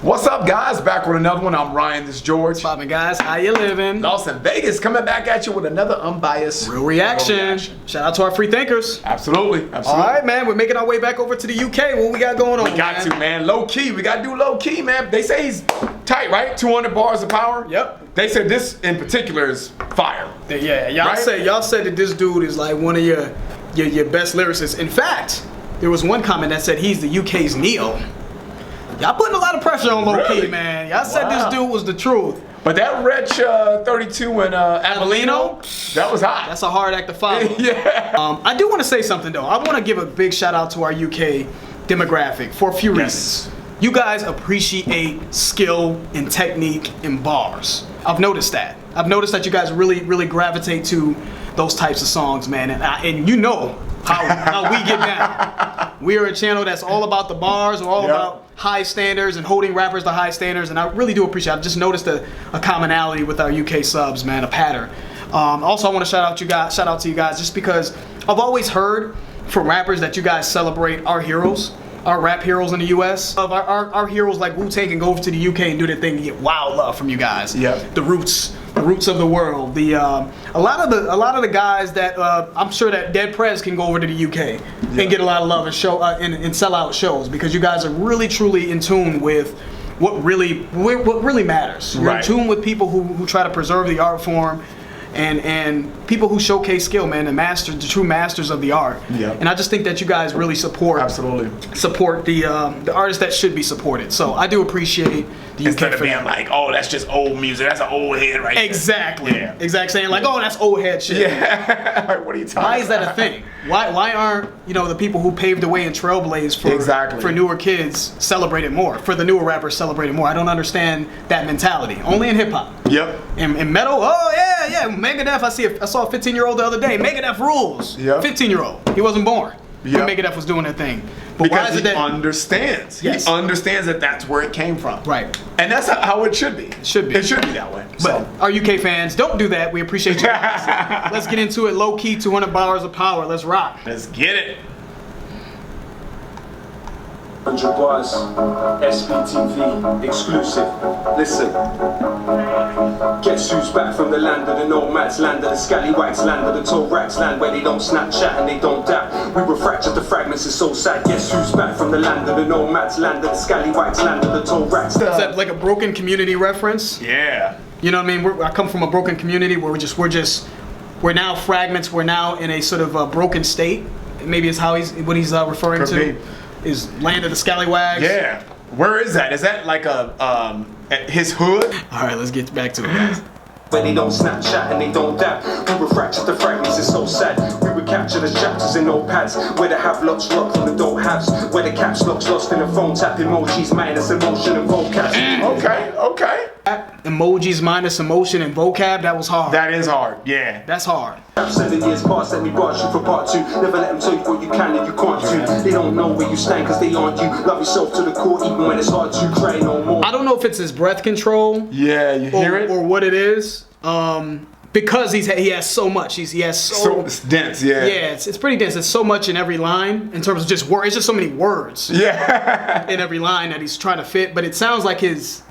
What's up, guys? Back with another one. I'm Ryan. This is George. Poppin', guys. How you living? Las Vegas coming back at you with another unbiased real reaction. Shout out to our free thinkers. Absolutely. All right, man. We're making our way back over to the UK. What we got going on? We got to, man. Low key. We got to do low key, man. They say he's tight, right? 200 bars of power. Yep. They said this in particular is fire. Yeah. Y'all said that this dude is like one of your best lyricists. In fact, there was one comment that said he's the UK's Neo. Y'all putting a lot of pressure on Lowkey, Really? man. Y'all said this dude was the truth. But that Rich 32 in Avellino, that was hot. That's a hard act to follow. Yeah. I do want to say something though. I want to give a big shout out to our UK demographic for a few reasons. You guys appreciate skill and technique in bars. I've noticed that. I've noticed that you guys really gravitate to those types of songs, man. And you know how we get down. We are a channel that's all about the bars. We're all about high standards and holding rappers to high standards. And I really do appreciate it. I've just noticed a commonality with our UK subs, man, a pattern. Also, I want to shout out to you guys just because I've always heard from rappers that you guys celebrate our heroes. Our rap heroes in the U.S. Of our heroes like Wu-Tang can go over to the UK and do their thing and get wild love from you guys. Yep. The roots of the world. A lot of the guys that I'm sure that Dead Prez can go over to the UK and get a lot of love and show and sell out shows because you guys are really truly in tune with what really matters. You're in tune with people who try to preserve the art form. And people who showcase skill, man, the true masters of the art. Yeah. And I just think that you guys really support the artists that should be supported. So I do appreciate the Instead UK of being like, oh, that's just old music. That's an old head right exactly. there. Yeah. Exactly. Saying like, oh, that's old head shit. Yeah. Like, what are you talking about? Why is that a thing? Why aren't the people who paved the way and trailblazed for newer kids celebrated more? For the newer rappers celebrated more? I don't understand that mentality. Only in hip hop. Yep. In metal, oh yeah. Megadeth, I saw a 15-year-old the other day. Megadeth rules. Yep. 15-year-old. He wasn't born when Megadeth was doing their thing. But because why is it he that understands. Yes. He understands that that's where it came from. Right. And that's how it should be. It should be. It should be that way. But our UK fans, don't do that. We appreciate you guys. Let's get into it. Low key, 200 bars of power. Let's rock. Let's get it. 100 bars, SBTV, exclusive. Listen. Guess who's back from the land of the nomads, land of the scallywags, land of the tall rats, land where they don't Snapchat and they don't dap. We were fractured to fragments, it's so sad. Guess who's back from the land of the nomads, land of the scallywags, land of the tall rats. Is that like a broken community reference? Yeah. You know what I mean? I come from a broken community where we're now fragments. We're now in a sort of a broken state. Maybe it's what he's referring to. Is land of the scallywags. Yeah. Where is that? Is that like his hood? All right, let's get back to it, guys. Where they don't Snapchat and they don't dap. We were fractured to fragments, it's so sad. We were captured as chapters in notepads. Where the have-lots rock from the don't haves. Where the caps locks lost in a phone tap. Emojis minus emotion and vocab. Okay. Emojis minus emotion and vocab, that was hard. That is hard, yeah. That's hard. 7 years past, let me barge you for part 2. Never let them tell you what you can and you can't do. They don't know where you stand cause they aren't you. Love yourself to the core even when it's hard to cry no more. I don't know if it's his breath control. Yeah, you hear it? Or what it is. Because he has so much. It's dense, yeah. Yeah, it's pretty dense. It's so much in every line in terms of just words. It's just so many words. Yeah. In every line that he's trying to fit, but it sounds like he's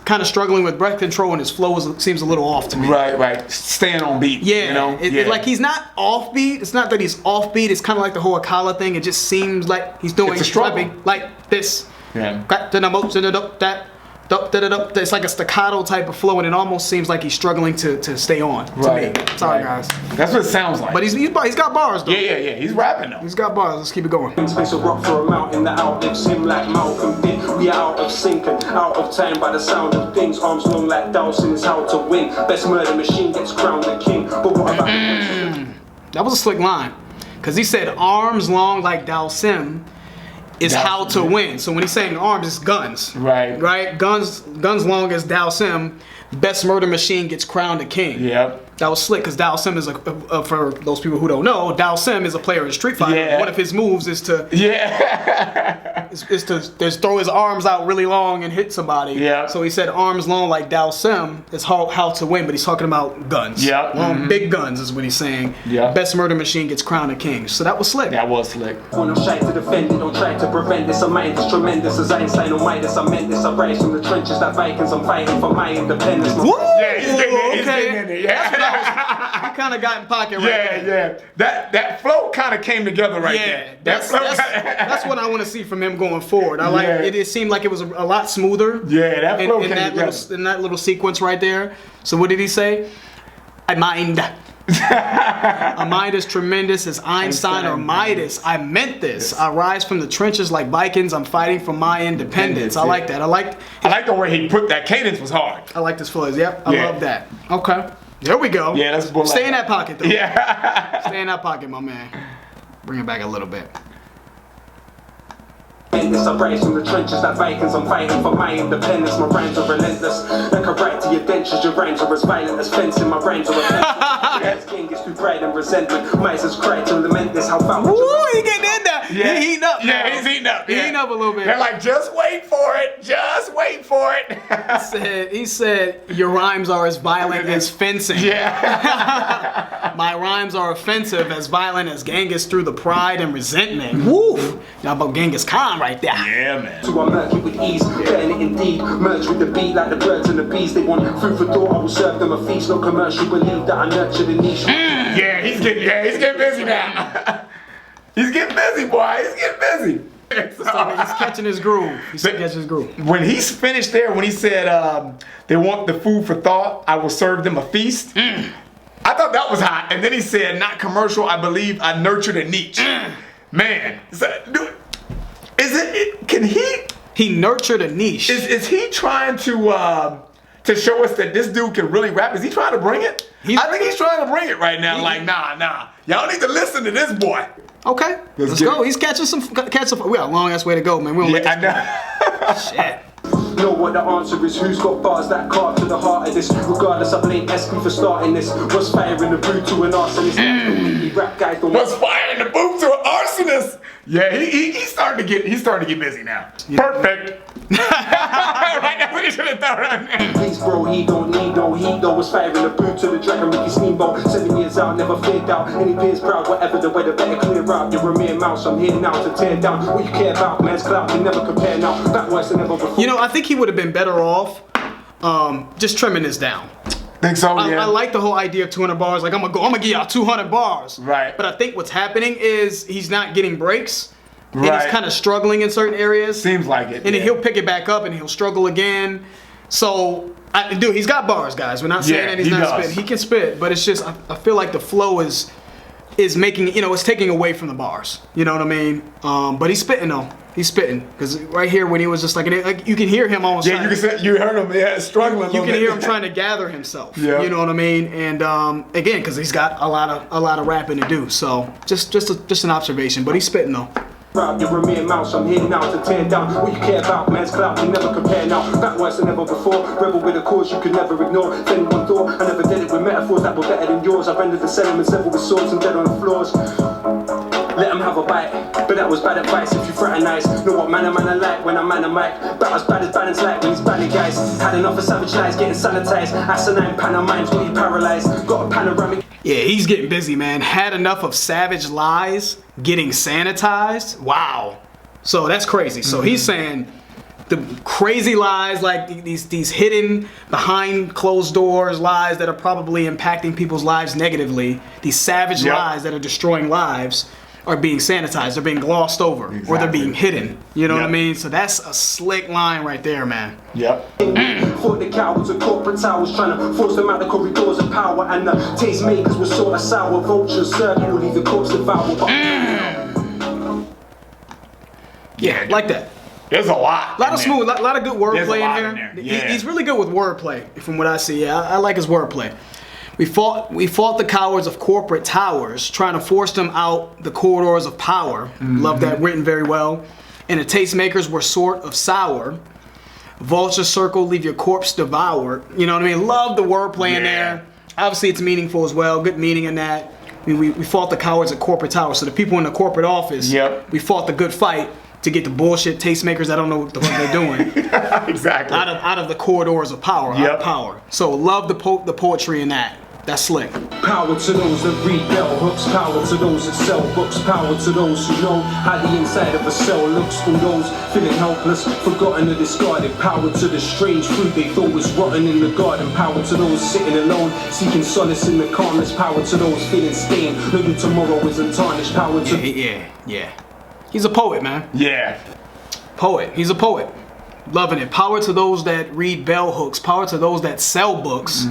kind of struggling with breath control and his flow seems a little off to me. Right. Staying on beat. Yeah. Like he's not offbeat. It's not that he's offbeat. It's kind of like the whole Akala thing. It just seems like he's doing like this. Yeah. It's like a staccato type of flow, and it almost seems like he's struggling to stay on. To me. Sorry, guys. That's what it sounds like. But he's got bars though. Yeah. He's rapping though. He's got bars. Let's keep it going. Space a rock for a mountain that outlives him like Malcolm did. We are out of sync and out of time by the sound of things. Arms long like Dawson is how to win. Best murder machine gets crowned the king. But what about that was a slick line, because he said arms long like Dalsim is how to win. So when he's saying arms, it's guns. Right. Guns long as Dalsim. Best murder machine gets crowned a king. Yep. That was slick because Dao Sim is for those people who don't know, Dao Sim is a player in Street Fighter. Yeah. One of his moves is to is to throw his arms out really long and hit somebody. Yeah. So he said arms long like Dao Sim is how to win, but he's talking about guns. Yeah. Long, big guns is what he's saying. Yeah. Best murder machine gets crowned a king. So that was slick. That was slick. When I'm shy to defend it, don't try to prevent this. I'm mind is tremendous as Einstein on Midas. I meant this. I rise from the trenches like Vikings. I'm fighting for my independence. Woo! Yeah, he's getting in there. Yeah. He kind of got in pocket right there. Yeah. That flow kind of came together right there. That's what I want to see from him going forward. I like it. It seemed like it was a lot smoother. Yeah, that flow came together. In that little sequence right there. So what did he say? I mind. A mind as tremendous as Einstein or Midas. I meant this. I rise from the trenches like Vikings. I'm fighting for my independence. I like that. I like the way he put that. Cadence was hard. I like this flow. Yep, I love that. Okay. There we go. Yeah, that's bull. Stay in that pocket though. Yeah. Stay in that pocket, my man. Bring it back a little bit. This I rise from the trenches like Vikings. I'm fighting for my independence. My rhymes are relentless. Like a right to your dentures. Your rhymes are as violent as fencing. My rhymes are offensive. King is through pride and resentment. Mice has cried to lament this. How foul. Woo, he getting in there. Yeah. He heating up. Yeah, now. he's heating up. He's heating up a little bit. They're like, just wait for it. Just wait for it. He said, your rhymes are as violent as fencing. Yeah. My rhymes are offensive, as violent as Genghis through the pride and resentment. Woo! Y'all about Genghis Khan right there. Yeah, man. So I murk it with ease, getting it indeed. Merge with the beat like the birds and the bees. They want food for thought, I will serve them a feast. No commercial, believe that I nurture the niche. Yeah, he's getting busy now. He's getting busy, boy. He's getting busy. He's catching his groove. He's catching his groove. When he's finished there, when he said they want the food for thought, I will serve them a feast. I thought that was hot. And then he said, not commercial, I believe I nurtured a niche. Man, can he? He nurtured a niche. Is he trying to show us that this dude can really rap? Is he trying to bring it? I think he's trying to bring it right now. Like, nah. Y'all need to listen to this boy. Okay, let's go. He's catching some. We got a long ass way to go, man. We don't let this I know. shit. Know what the answer is, who's got bars that carve to the heart of this. Regardless, I blame Esky for starting this. What's firing the boot to an arsonist? Rap guys don't What's firing the boot to an arsonist? Yeah, he's starting to get busy now. Yeah. Perfect. Right, that's what he should have thrown on there. Please, bro, he don't need no heat though. Was firing the boot to the dragon, Ricky Steamboat. 7 years out, never feared out. Any peers proud, whatever the weather, better clear out. You're a mere mouse, I'm here now to tear down. What you care about, man's clout can never compare now. Back worse than ever before. You know, I think he would have been better off just trimming this down. Think so? Yeah. I like the whole idea of 200 bars. Like, I'm gonna give y'all 200 bars. Right. But I think what's happening is he's not getting breaks. Right. And he's kind of struggling in certain areas. Seems like it. And then he'll pick it back up and he'll struggle again. So, dude, he's got bars, guys. We're not saying that he's not spitting. He can spit, but it's just, I feel like the flow is making, it's taking away from the bars. You know what I mean? But he's spitting, though. He's spitting. Because right here, when he was just like you can hear him almost. Yeah, you heard him, struggling. You can hear him trying to gather himself. Yeah. You know what I mean? And again, because he's got a lot of rapping to do. So just an observation. But he's spitting though. You're a mere mouse, I'm here now to tear down. What you care about, man's clout can never compare now. Back worse than ever before. Rebel with a cause you could never ignore. If anyone thought I never did it with metaphors that were better than yours, I've rendered the sentiments level with swords and dead on the floors. Let them have a bite, but that was bad advice if you fraternize. Know what man I like when I'm man a mic. But as bad as balance like when he's banning guys. Had enough of savage lies getting sanitized. Asinine pantomimes when he paralyzed. Got a panoramic. Yeah, he's getting busy, man. Had enough of savage lies getting sanitized. Wow. So that's crazy. So he's saying the crazy lies, like these hidden behind closed doors lies that are probably impacting people's lives negatively. These savage lies that are destroying lives are being sanitized. They're being glossed over, or they're being hidden. You know what I mean? So that's a slick line right there, man. Yep. Fought the cowards of corporate towers, trying to force them out the corridors of power, and the tastemakers were sort of sour. Vultures serve you will leave the corpse devoured. Yeah, like that. There's a lot. A lot of smooth, a lot of good wordplay in here. there. Yeah. He's really good with wordplay, from what I see. Yeah, I like his wordplay. We fought the cowards of corporate towers, trying to force them out the corridors of power. Love that, written very well. And the tastemakers were sort of sour. Vulture circle, leave your corpse devoured. You know what I mean? Love the wordplay in there. Obviously, it's meaningful as well. Good meaning in that. I mean, we fought the cowards at corporate tower. So the people in the corporate office, we fought the good fight to get the bullshit tastemakers that don't know what the fuck they're doing. Exactly. Out of the corridors of power. Out of power. So love the poetry in that. That's slick. Power to those that read bell hooks, power to those that sell books, power to those who know how the inside of a cell looks, from those feeling helpless, forgotten or discarded, power to the strange fruit they thought was rotten in the garden, power to those sitting alone, seeking solace in the calmness, power to those feeling stained, knowing tomorrow isn't tarnished, power to... Yeah. He's a poet, man. Yeah. Poet. He's a poet. Loving it. Power to those that read bell hooks. Power to those that sell books.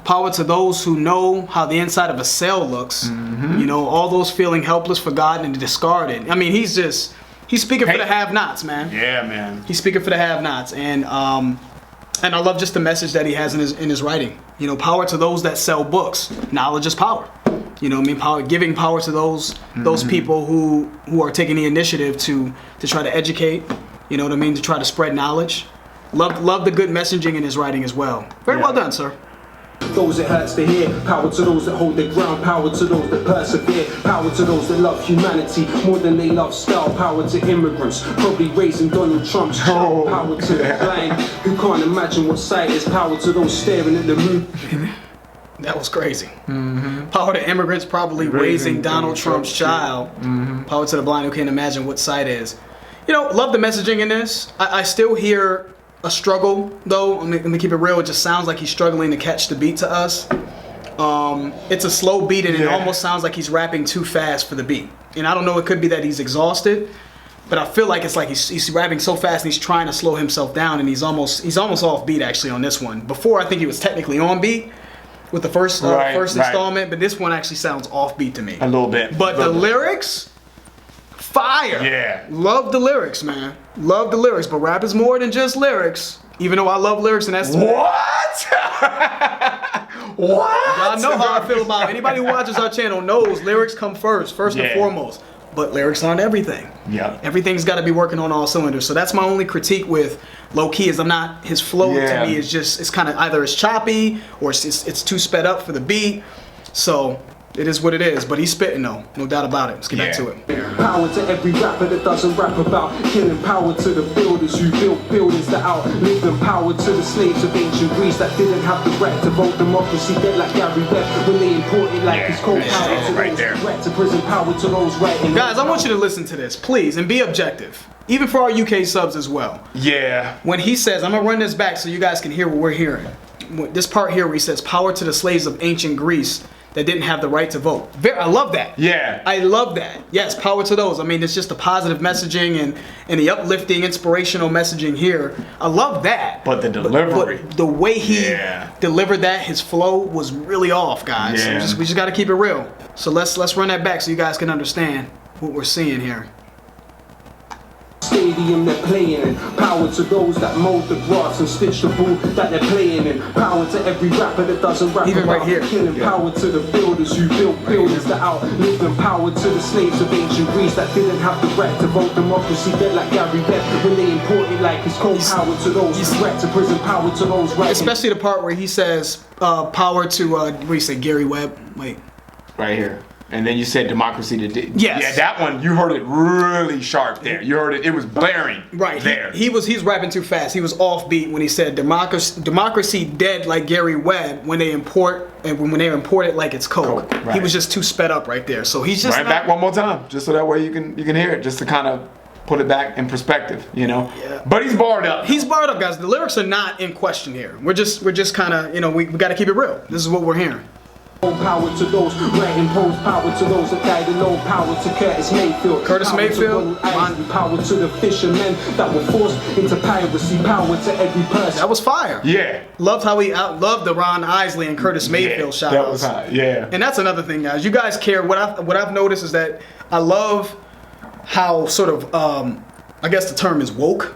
Power to those who know how the inside of a cell looks. You know, all those feeling helpless, forgotten, and discarded. I mean, he's speaking for the have-nots, man. Yeah, man. He's speaking for the have-nots, and I love just the message that he has in his writing. You know, power to those that sell books. Knowledge is power. You know what I mean? Giving power to those people who are taking the initiative to try to educate. You know what I mean? To try to spread knowledge. Love the good messaging in his writing as well. Very well done, sir. Those it hurts to hear, power to those that hold their ground, power to those that persevere, power to those that love humanity more than they love style, power to immigrants, probably raising Donald Trump's child, power to the blind who can't imagine what sight is, power to those staring at the moon. That was crazy. Power to immigrants probably raising Donald Trump's child. Power to the blind who can't imagine what sight is. You know, love the messaging in this. I still hear a struggle, though. Let me keep it real. It just sounds like he's struggling to catch the beat to us. It's a slow beat, and it almost sounds like he's rapping too fast for the beat. And I don't know, it could be that he's exhausted, but I feel like it's like he's rapping so fast and he's trying to slow himself down, and he's almost off beat actually on this one. Before, I think he was technically on beat with the first installment, but this one actually sounds off beat to me. A little bit. But the lyrics, fire. Yeah. Love the lyrics, man. Love the lyrics, but rap is more than just lyrics. Even though I love lyrics, and that's what? What? Y'all know how I feel about it. Anybody who watches our channel knows lyrics come first and foremost. But lyrics aren't everything. Yeah. Everything's got to be working on all cylinders. So that's my only critique with Lowkey is his flow to me is just, it's kind of either it's choppy or it's too sped up for the beat. So it is what it is, but he's spitting though, no doubt about it. Let's get back to it. Power to every rapper that doesn't rap about killing, power to the builders who built buildings that outlived them, power to the slaves of ancient Greece that didn't have the right to vote, democracy dead like Gary Webb when they imported like his cold, power to those right to prison, power to those writing. Guys, I want you to listen to this, please, and be objective. Even for our UK subs as well. Yeah. When he says, I'm gonna run this back so you guys can hear what we're hearing. This part here where he says, power to the slaves of ancient Greece that didn't have the right to vote. I love that. Yeah. I love that. Yes, power to those. I mean, it's just the positive messaging and the uplifting, inspirational messaging here. I love that. But the delivery. But the way he delivered that, his flow was really off, guys. Yeah. So we just got to keep it real. So let's run that back so you guys can understand what we're seeing here. Stadium they're playing in, power to those that mold the grass and stitch the ball that they're playing in, power to every rapper that doesn't rap even about right here. killing, power to the builders who built buildings that outlived them, power to the slaves of ancient Greece that didn't have the right to vote, democracy dead like Gary Webb when they imported like his cold, power to those right to prison, power to those right. Especially the part where he says power to what do you say, Gary Webb? Wait. Right here. And then you said democracy to yes. Yeah, that one, you heard it really sharp there. You heard it was blaring there. He's rapping too fast. He was offbeat when he said democracy dead like Gary Webb when they import it like it's Coke. Right. He was just too sped up right there. So he's just back one more time, just so that way you can hear it, just to kind of put it back in perspective, you know. Yeah. But he's barred up. He's barred up, guys. The lyrics are not in question here. We're just kind of, you know, we got to keep it real. This is what we're hearing. Power to those writing poems, power to those that died alone, power to Curtis Mayfield. Curtis Mayfield. Power to the fishermen that were forced into piracy, power to every person. That was fire. Yeah. Loved how he loved the Ron Isley and Curtis Mayfield shout outs. That was hot. Yeah. And that's another thing, guys. You guys care. What I've noticed is that I love how sort of I guess the term is woke.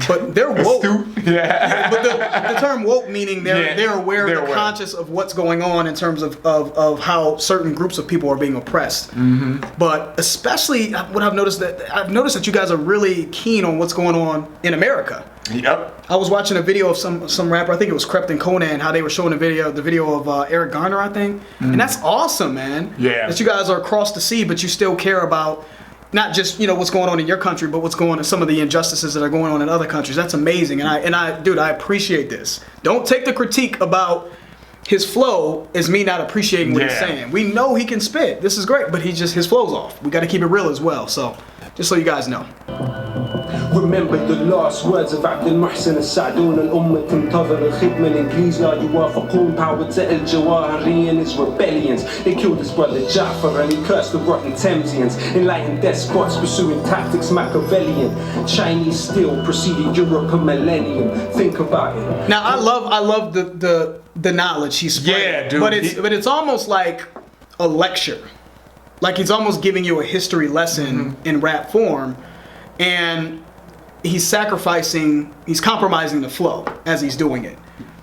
but they're woke. Yeah. But the term woke meaning they're aware, they're conscious of what's going on in terms of how certain groups of people are being oppressed. Mm-hmm. But especially what I've noticed that you guys are really keen on what's going on in America. Yep. I was watching a video of some rapper, I think it was Krept and Conan, how they were showing the video of Eric Garner, I think. And that's awesome, man. Yeah. That you guys are across the sea, but you still care about not just, what's going on in your country, but what's going on, some of the injustices that are going on in other countries. That's amazing. And I appreciate this. Don't take the critique about his flow as me not appreciating what he's saying. We know he can spit. This is great, but his flow's off. We got to keep it real as well. So, just so you guys know. Remember the last words of عبد المحسن السعدون الأمة تنتظر الخدمة الإنجليز لا يوافقون power to الجواهري and his rebellions. They killed his brother Ja'far and he cursed the rotten Thamesians. Enlightened despots pursuing tactics Machiavellian. Chinese steel preceded Europe a millennium. Think about it. Now I love the knowledge he's spreading. Yeah, dude. But it's almost like a lecture. Like he's almost giving you a history lesson in rap form, and he's compromising the flow as he's doing it.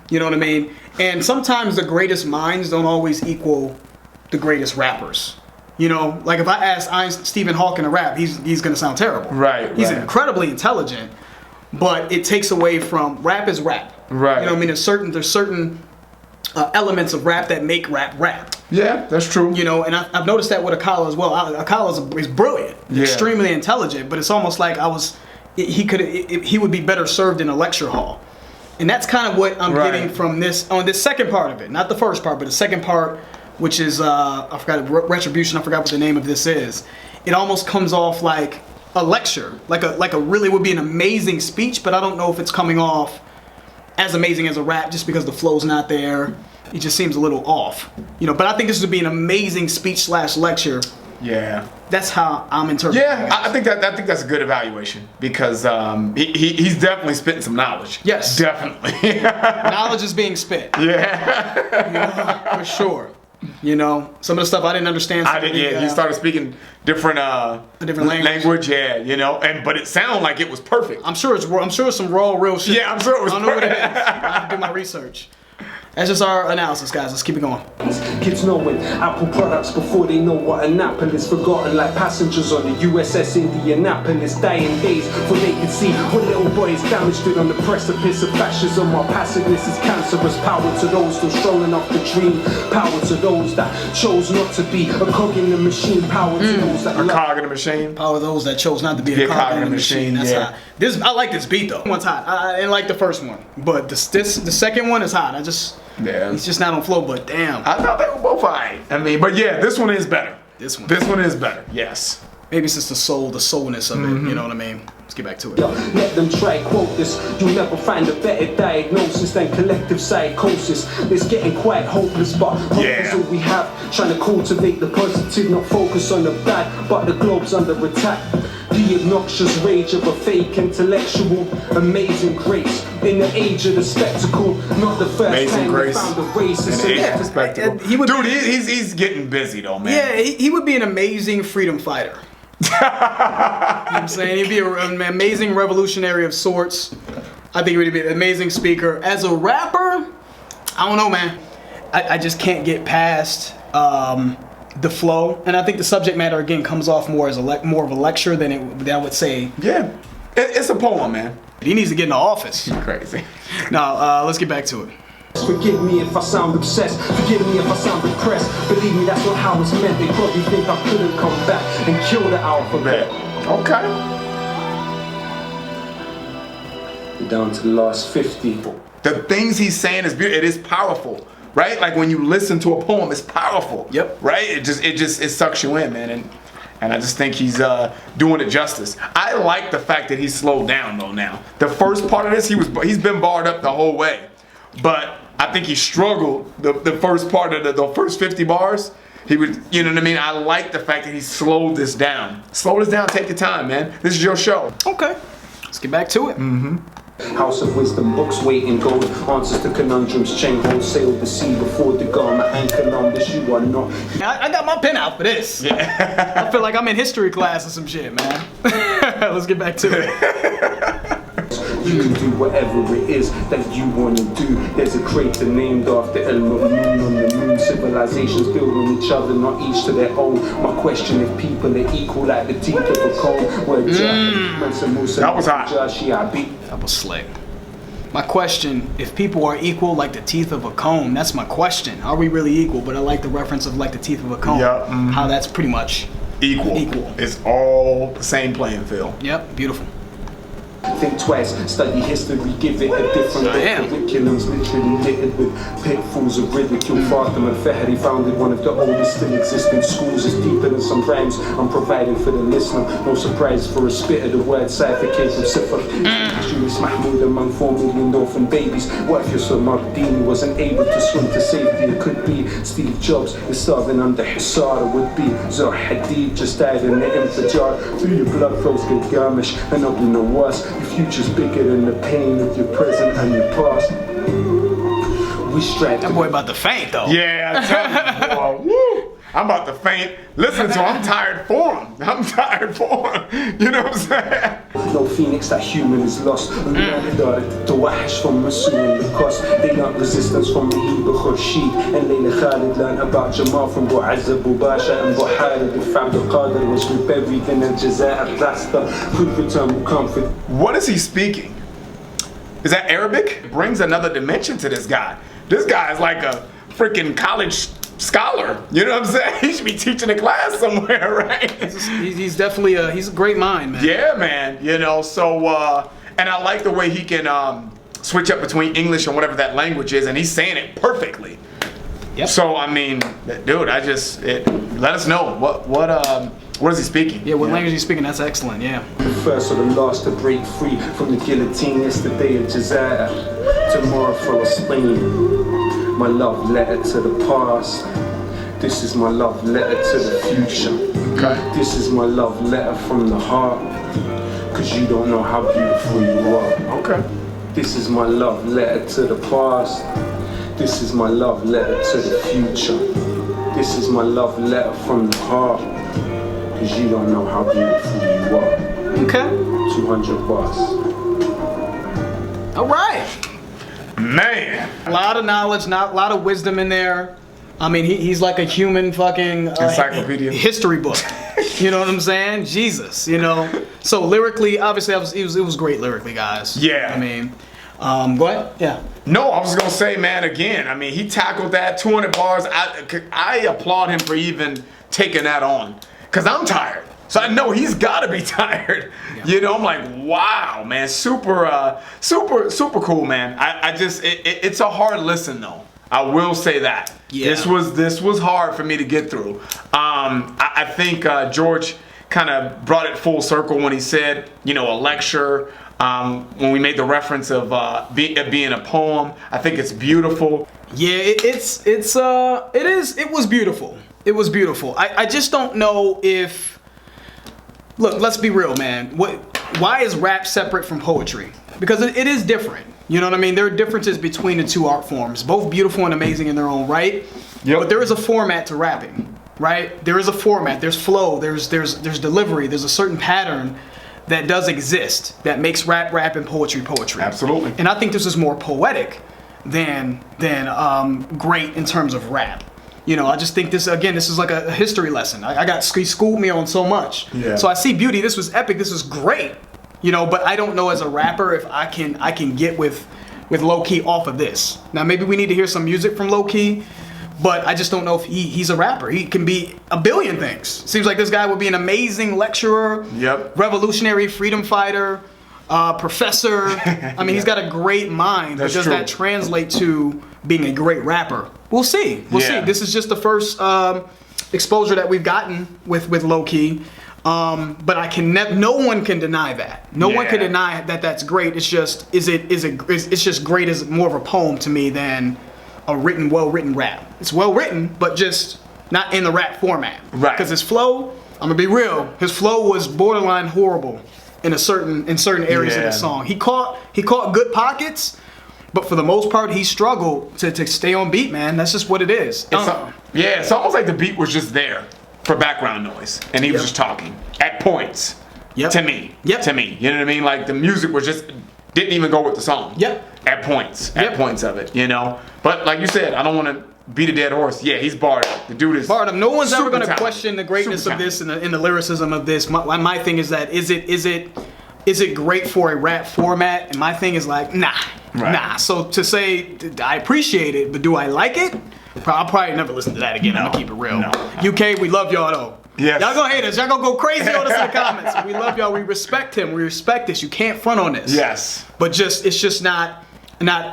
You know what I mean? And sometimes the greatest minds don't always equal the greatest rappers. Like if I ask Stephen Hawking to rap, he's gonna sound terrible. Right. He's incredibly intelligent, but it takes away from rap is rap. Right. You know what I mean? There's certain elements of rap that make rap. Yeah, that's true. And I've noticed that with Akala as well. Akala is brilliant, extremely intelligent, but it's almost like he would be better served in a lecture hall. And that's kind of what I'm getting from this, on this second part of it. Not the first part, but the second part, which is, I forgot, Retribution, I forgot what the name of this is. It almost comes off like a lecture, like a really would be an amazing speech, but I don't know if it's coming off as amazing as a rap just because the flow's not there. It just seems a little off. But I think this would be an amazing speech / lecture. Yeah. That's how I'm interpreting. Yeah, I think that's a good evaluation because he's definitely spitting some knowledge. Yes, definitely. Knowledge is being spit. Yeah, for sure. Some of the stuff I didn't understand. He started speaking different language. Yeah, but it sounded like it was perfect. I'm sure it's some raw, real shit. Yeah, I'm sure it was. I don't know what it is. I have to do my research. That's just our analysis, guys. Let's keep it going. Kids knowing Apple products before they know what an apple is. Forgotten like passengers on the USS Indianapolis. Dying days before they could see when little boys damaged it on the precipice of fascism. Our passiveness is cancerous. Power to those still strong enough to dream. Power to those that chose not to be a cog in the machine. Power to those that a cog in the machine. Power to those that chose not to be a cog in the machine. That's hot. I like this beat though. One's hot. I didn't like the first one, but the second one is hot. He's just not on flow, but damn. I thought they were both alright. But yeah, this one is better. This one is better. Yes. Maybe it's just the soulness of it. You know what I mean? Let's get back to it. Let them try quote this. You'll never find a better diagnosis than collective psychosis. It's getting quite hopeless, but hope is all we have. Trying to cultivate the positive, not focus on the bad. But the globe's under attack. The obnoxious rage of a fake intellectual. Amazing grace in the age of the spectacle. Not the first time we found a racist in the age of the spectacle. Dude, he's getting busy though, man. Yeah, he would be an amazing freedom fighter. You know what I'm saying? He'd be an amazing revolutionary of sorts. I think he would be an amazing speaker. As a rapper, I don't know, man. I just can't get past the flow, and I think the subject matter again comes off more as more of a lecture than I would say. Yeah, it's a poem, man. He needs to get in the office. Crazy. Now, let's get back to it. Forgive me if I sound obsessed. Forgive me if I sound depressed. Believe me, that's not how it's meant. They probably think I couldn't come back and kill the alphabet. Okay. We're down to the last 50. The things he's saying is beautiful. It is powerful. Right? Like when you listen to a poem, it's powerful. Yep. Right? It sucks you in, man. And I just think he's doing it justice. I like the fact that he's slowed down though now. The first part of this, he's been barred up the whole way. But I think he struggled the first part of the first 50 bars. He would, you know what I mean? I like the fact that he slowed this down. Slow this down, take your time, man. This is your show. Okay. Let's get back to it. House of wisdom, books waiting gold. Answers to conundrums, chain wholesale the sea before the garment anchor numbers. You are not. I got my pen out for this. Yeah. I feel like I'm in history class or some shit, man. Let's get back to it. You can do whatever it is that you wanna do. There's a crater named after El Mamoon on the moon. Civilizations build on each other, not each to their own. My question, if people are equal like the teeth of a comb. That was hot. That was slick. My question, if people are equal like the teeth of a comb, that's my question. Are we really equal? But I like the reference of like the teeth of a comb. Yeah, How that's pretty much equal. It's all the same playing field. Yep, beautiful. Think twice, study history, give it a different curriculum's literally littered with pitfalls of ridicule. Fatima al-Fahri founded one of the oldest still existing schools. It's deeper than some rhymes I'm providing for the listener. No surprise for a spitter, the word cipher came from Sifr. Julius Mahmoud among 4 million orphan babies. What if your son Mardini wasn't able to swim to safety? It could be Steve Jobs is starving under Hisar. It would be Zor Hadid just died in the Infajar. Through your blood flows get garmish and up in the worst. Your future's bigger than the pain of your present and your past. We strive. That boy about to faint though. Yeah, I tell you, boy, woo, I'm about to faint. Listen to him, I'm tired for him. You know what I'm saying? No phoenix, that human is lost. The wahash from Masood and the cost. They learned resistance from Mahib Khurshid. And Layla Khalid learned about Jamal from Bu'azza Bubasha and Buhari. The Fabd al-Qadir was with everything and Jazair Rasta. Good return will come for. What is he speaking? Is that Arabic? It brings another dimension to this guy. This guy is like a freaking college scholar. You know what I'm saying? He should be teaching a class somewhere, right? He's definitely he's a great mind, man. Yeah, man. You know, so and I like the way he can switch up between English and whatever that language is, and he's saying it perfectly. Yep. So I mean, dude, let us know what is he speaking? Yeah, what language he's speaking? That's excellent. Yeah. The first or the last to break free from the guillotine. Yesterday in Jazair, tomorrow for Spain. My love letter to the past. This is my love letter to the future. Okay. This is my love letter from the heart. Cause you don't know how beautiful you are. Okay. This is my love letter to the past. This is my love letter to the future. This is my love letter from the heart. Cause you don't know how beautiful you are. Okay. 200 bars. All right. Man. A lot of knowledge, not a lot of wisdom in there. I mean, he's like a human fucking encyclopedia, history book. You know what I'm saying? Jesus, you know. So lyrically, obviously, it was great lyrically, guys. Yeah. I mean, go ahead. Yeah. No, I was gonna say, man. Again, I mean, he tackled that 200 bars. I applaud him for even taking that on, cause I'm tired. So I know he's gotta be tired. Yeah. You know, I'm like, wow, man, super cool, man. It's a hard listen though. I will say that. Yeah. This was hard for me to get through. I think George kind of brought it full circle when he said, you know, a lecture. When we made the reference of it being a poem, I think it's beautiful. Yeah, it was beautiful. It was beautiful. I just don't know if. Look, let's be real, man. Why is rap separate from poetry? Because it is different. You know what I mean? There are differences between the two art forms, both beautiful and amazing in their own right. Yep. But there is a format to rapping, right? There is a format. There's flow. There's delivery. There's a certain pattern that does exist that makes rap and poetry. Absolutely. And I think this is more poetic than great in terms of rap. You know, I just think this is like a history lesson. He schooled me on so much. Yeah. So I see beauty. This was epic. This was great. You know, but I don't know as a rapper if I can get with Lowkey off of this. Now maybe we need to hear some music from Lowkey, but I just don't know if he's a rapper. He can be a billion things. Seems like this guy would be an amazing lecturer, yep, revolutionary freedom fighter, professor. I mean, he's got a great mind, but does that translate to being a great rapper? We'll see. We'll see. This is just the first exposure that we've gotten with Lowkey. But no one can deny that. No one can deny that that's great. It's just it's just great as more of a poem to me than a well-written rap. It's well written, but just not in the rap format. Right. Because his flow, I'm gonna be real, his flow was borderline horrible in certain areas of the song. He caught good pockets, but for the most part, he struggled to stay on beat, man. That's just what it is. It's almost like the beat was just there for background noise, and he was just talking at points. Yep. To me. Yep. To me. You know what I mean? Like the music was just didn't even go with the song. Yep. At points of it, you know. But like you said, I don't want to beat a dead horse. Yeah, he's barred up. The dude is barred up. No one's ever super going to talented. question the greatness Super of this and the lyricism of this. My thing is that is it great for a rap format? And my thing is like, nah. So to say I appreciate it, but do I like it? I'll probably never listen to that again. I'm gonna keep it real. UK, we love y'all though. Yes. Y'all gonna hate us. Y'all gonna go crazy on us in the comments. We love y'all. We respect him. We respect this. You can't front on this. Yes. But it's just not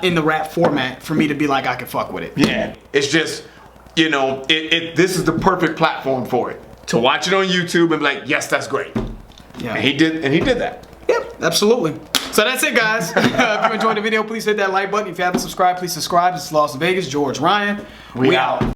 in the rap format for me to be like I can fuck with it. Yeah. It's just, you know, this is the perfect platform for it. To watch it on YouTube and be like, yes, that's great. Yeah. And he did that. Yep, absolutely. So that's it, guys. If you enjoyed the video, please hit that like button. If you haven't subscribed, please subscribe. This is Las Vegas, George Ryan. We out.